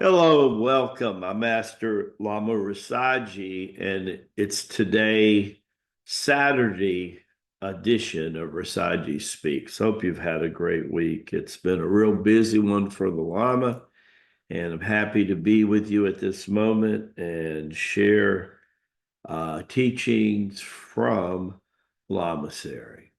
Hello and welcome. I'm Master Lamasery, and it's today, Saturday edition of Rasaji Speaks. Hope you've had a great week. It's been a real busy one for the Lama, and I'm happy to be with you at this moment and share teachings from Lamasery.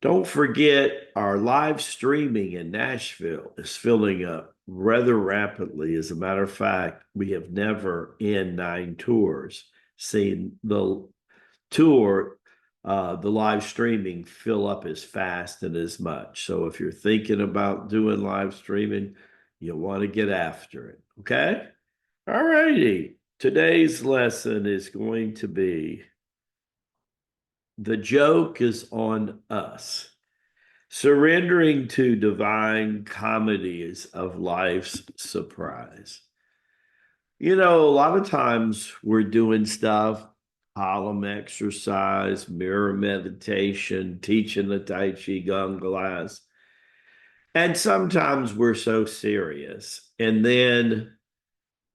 Don't forget, our live streaming in Nashville is filling up rather rapidly. As a matter of fact, we have never in 9 tours seen the live streaming fill up as fast and as much. So if you're thinking about doing live streaming, you'll want to get after it. Okay? All righty. Today's lesson is going to be the joke is on us. Surrendering to divine comedies of life's surprise. A lot of times we're doing stuff, column exercise, mirror meditation, teaching the Tai Chi Gong class. And sometimes we're so serious. And then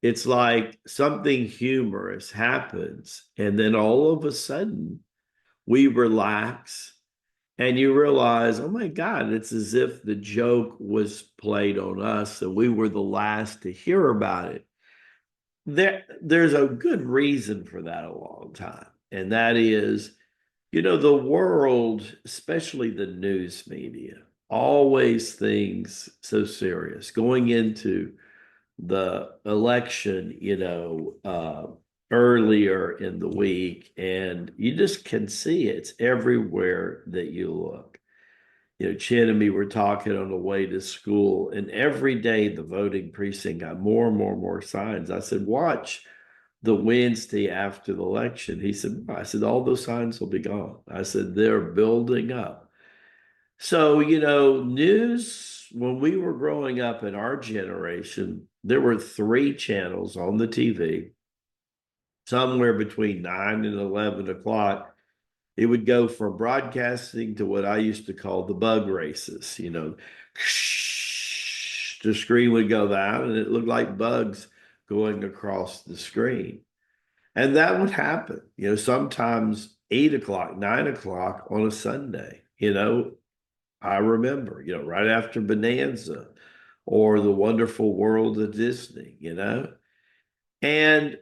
it's like something humorous happens. And then all of a sudden we relax and you realize, oh my God, it's as if the joke was played on us and we were the last to hear about it. There's a good reason for that a long time. And that is, the world, especially the news media, always things so serious. Going into the election, earlier in the week, and you just can see it's everywhere that you look. Chen and me were talking on the way to school, and every day the voting precinct got more and more and more signs. I said, watch the Wednesday after the election. He said, I said, all those signs will be gone. I said, they're building up. So, news, when we were growing up in our generation, there were 3 channels on the TV, somewhere between 9 and 11 o'clock. It would go from broadcasting to what I used to call the bug races. The screen would go down and it looked like bugs going across the screen. And that would happen, sometimes 8 o'clock, 9 o'clock on a Sunday. I remember, right after Bonanza or The Wonderful World of Disney. And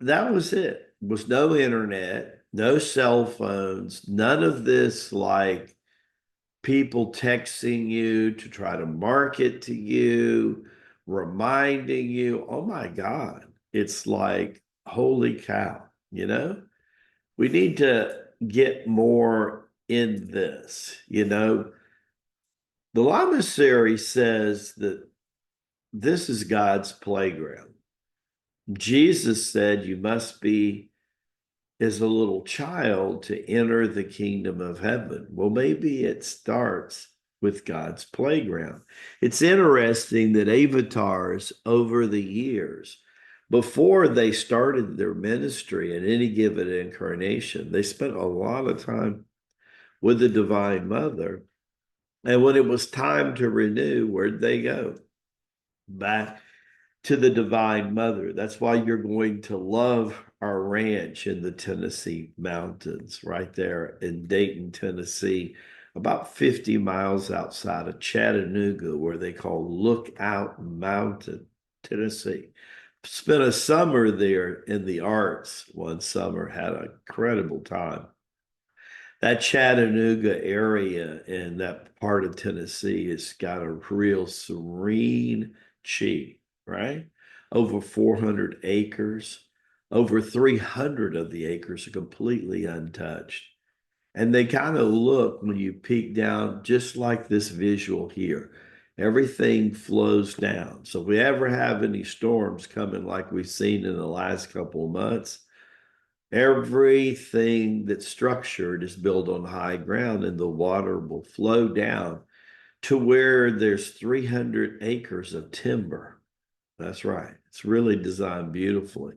that was it. Was no internet, no cell phones, none of this like people texting you to try to market to you, reminding you, oh my God, it's like, holy cow. We need to get more in this. The Lamasery says that this is God's playground. Jesus said you must be as a little child to enter the kingdom of heaven. Well, maybe it starts with God's playground. It's interesting that avatars over the years, before they started their ministry in any given incarnation, they spent a lot of time with the Divine Mother. And when it was time to renew, where'd they go? Back to the Divine Mother. That's why you're going to love our ranch in the Tennessee mountains, right there in Dayton, Tennessee, about 50 miles outside of Chattanooga, where they call Lookout Mountain, Tennessee. Spent a summer there in the arts one summer, had an incredible time. That Chattanooga area and that part of Tennessee has got a real serene chi, right? Over 400 acres, over 300 of the acres are completely untouched. And they kind of look when you peek down, just like this visual here. Everything flows down. So if we ever have any storms coming like we've seen in the last couple of months, everything that's structured is built on high ground and the water will flow down to where there's 300 acres of timber. That's right. It's really designed beautifully.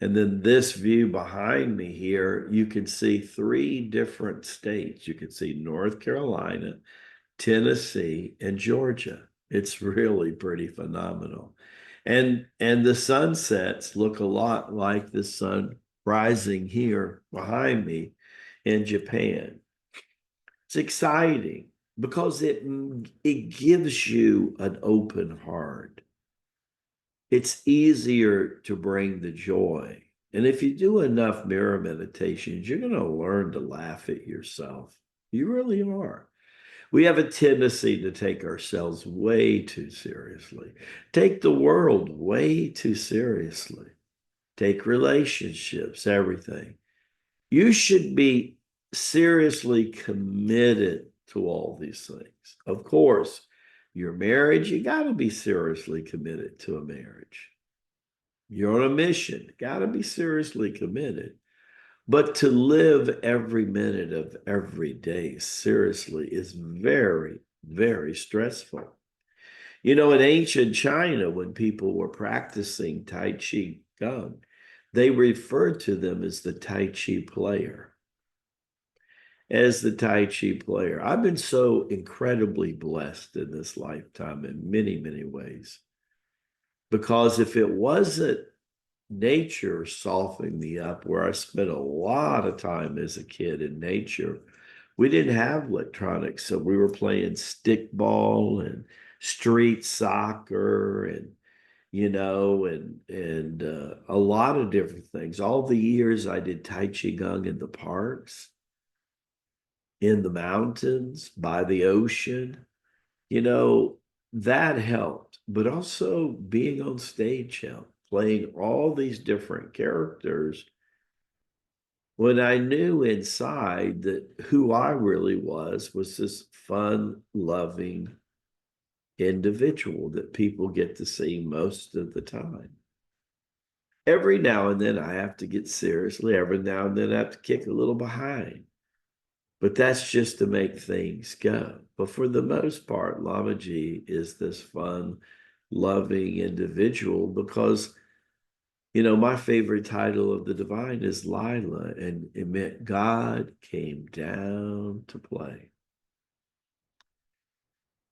And then this view behind me here, you can see 3 different states. You can see North Carolina, Tennessee, and Georgia. It's really pretty phenomenal. And the sunsets look a lot like the sun rising here behind me in Japan. It's exciting because it gives you an open heart. It's easier to bring the joy. And if you do enough mirror meditations, you're going to learn to laugh at yourself. You really are. We have a tendency to take ourselves way too seriously, take the world way too seriously, take relationships, everything. You should be seriously committed to all these things. Of course, your marriage, you got to be seriously committed to a marriage. You're on a mission, got to be seriously committed. But to live every minute of every day seriously is very, very stressful. You know, in ancient China, when people were practicing Tai Chi Gong, they referred to them as the Tai Chi player. As the Tai Chi player. I've been so incredibly blessed in this lifetime in many, many ways. Because if it wasn't nature softening me up, where I spent a lot of time as a kid in nature, we didn't have electronics. So we were playing stickball and street soccer and a lot of different things. All the years I did Tai Chi Gong in the parks, in the mountains, by the ocean, you know, that helped. But also being on stage helped, playing all these different characters when I knew inside that who I really was this fun, loving individual that people get to see most of the time. Every now and then I have to get seriously, every now and then I have to kick a little behind. But that's just to make things go. But for the most part, Lama Ji is this fun, loving individual because, my favorite title of the divine is Lila, and it meant God came down to play.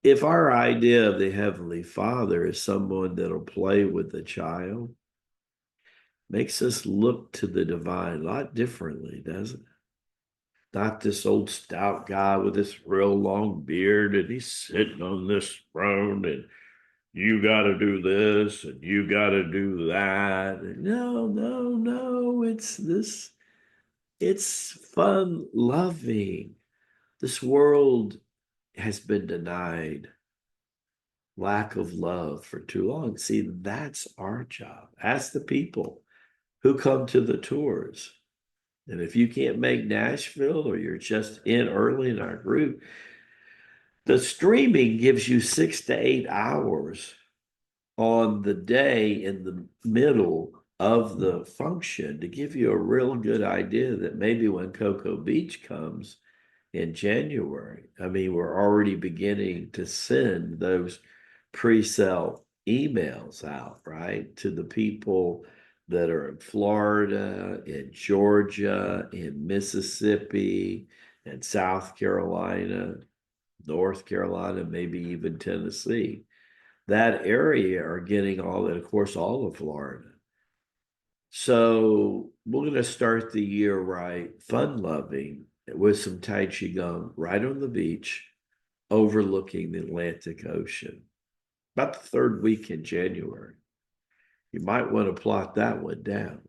If our idea of the Heavenly Father is someone that'll play with the child, makes us look to the divine a lot differently, doesn't it? Not this old stout guy with this real long beard and he's sitting on this throne and you got to do this and you got to do that. And no, no, no. It's fun loving. This world has been denied lack of love for too long. See, that's our job. Ask the people who come to the tours. And if you can't make Nashville or you're just in early in our group, the streaming gives you 6 to 8 hours on the day in the middle of the function to give you a real good idea that maybe when Cocoa Beach comes in January, I mean, we're already beginning to send those pre-sale emails out, right, to the people that are in Florida, in Georgia, in Mississippi, and South Carolina, North Carolina, maybe even Tennessee. That area are getting all that, of course, all of Florida. So we're going to start the year right, fun loving, with some Tai Chi Gong right on the beach, overlooking the Atlantic Ocean. About the third week in January. You might want to plot that one down.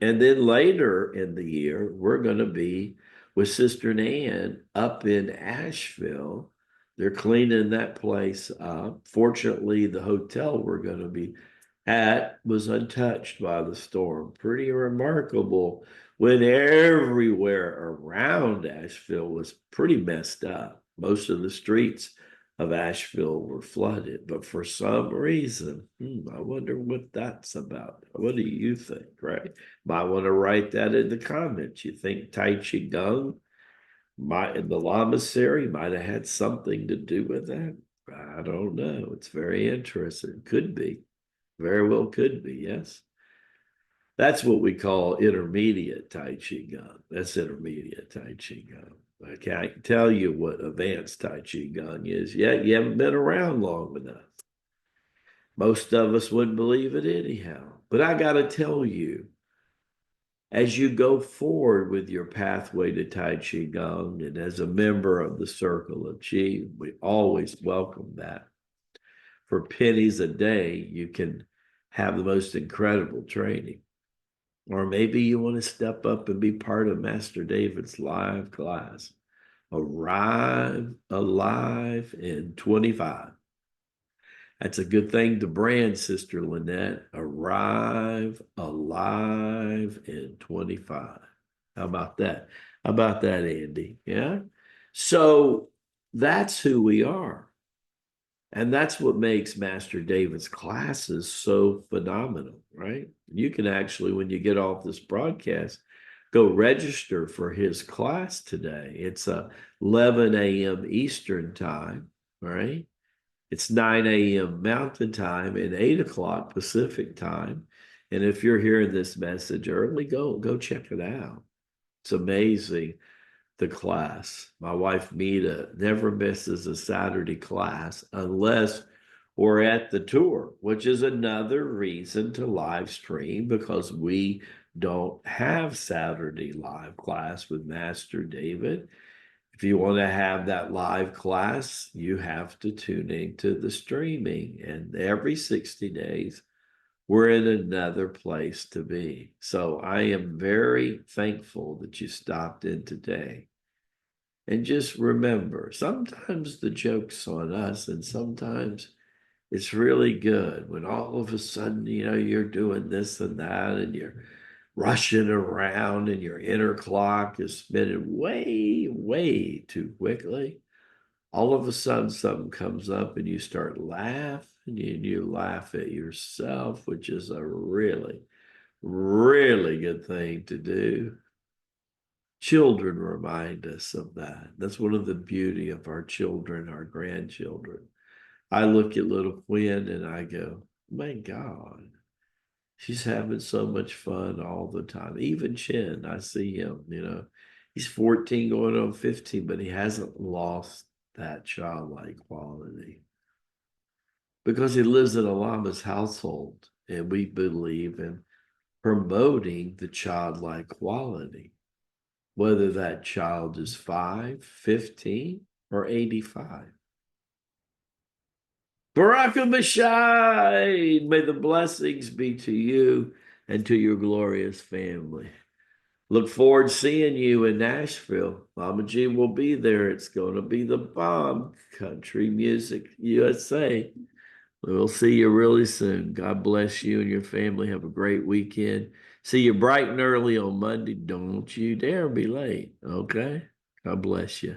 And then later in the year, we're going to be with Sister Nan up in Asheville. They're cleaning that place up. Fortunately, the hotel we're going to be at was untouched by the storm. Pretty remarkable when everywhere around Asheville was pretty messed up. Most of the streets of Asheville were flooded, but for some reason, I wonder what that's about. What do you think, right? Might want to write that in the comments. You think Tai Chi Gong in the Lamasery might have had something to do with that? I don't know. It's very interesting. Could be. Very well could be, yes. That's what we call intermediate Tai Chi Gong. That's intermediate Tai Chi Gong. I can't tell you what advanced Tai Chi Gong is yet. You haven't been around long enough. Most of us wouldn't believe it anyhow. But I got to tell you, as you go forward with your pathway to Tai Chi Gong and as a member of the Circle of Chi, we always welcome that. For pennies a day, you can have the most incredible training. Or maybe you want to step up and be part of Master David's live class. Arrive alive in 25. That's a good thing to brand, Sister Lynette. Arrive alive in 25. How about that? How about that, Andy? Yeah. So that's who we are. And that's what makes Master David's classes so phenomenal, right? You can actually, when you get off this broadcast, go register for his class today. It's 11 a.m. Eastern time, right? It's 9 a.m. Mountain Time and 8 o'clock Pacific Time. And if you're hearing this message early, go check it out. It's amazing, the class. My wife Mita never misses a Saturday class unless we're at the tour, which is another reason to live stream because we don't have Saturday live class with Master David. If you want to have that live class, you have to tune into the streaming. And every 60 days, we're in another place to be. So I am very thankful that you stopped in today. And just remember, sometimes the joke's on us, and sometimes it's really good when all of a sudden, you're doing this and that, and you're rushing around, and your inner clock is spinning way, way too quickly. All of a sudden, something comes up, and you start laughing, and you laugh at yourself, which is a really, really good thing to do. Children remind us of that. That's one of the beauty of our children, our grandchildren. I look at little Quinn and I go, my God, she's having so much fun all the time. Even Chin, I see him, he's 14 going on 15, but he hasn't lost that childlike quality because he lives in a Lama's household and we believe in promoting the childlike quality, whether that child is 5, 15, or 85. Baraka Bashai, may the blessings be to you and to your glorious family. Look forward to seeing you in Nashville. Mama G will be there. It's going to be the bomb. Country Music USA. We'll see you really soon. God bless you and your family. Have a great weekend. See you bright and early on Monday. Don't you dare be late. Okay? God bless you.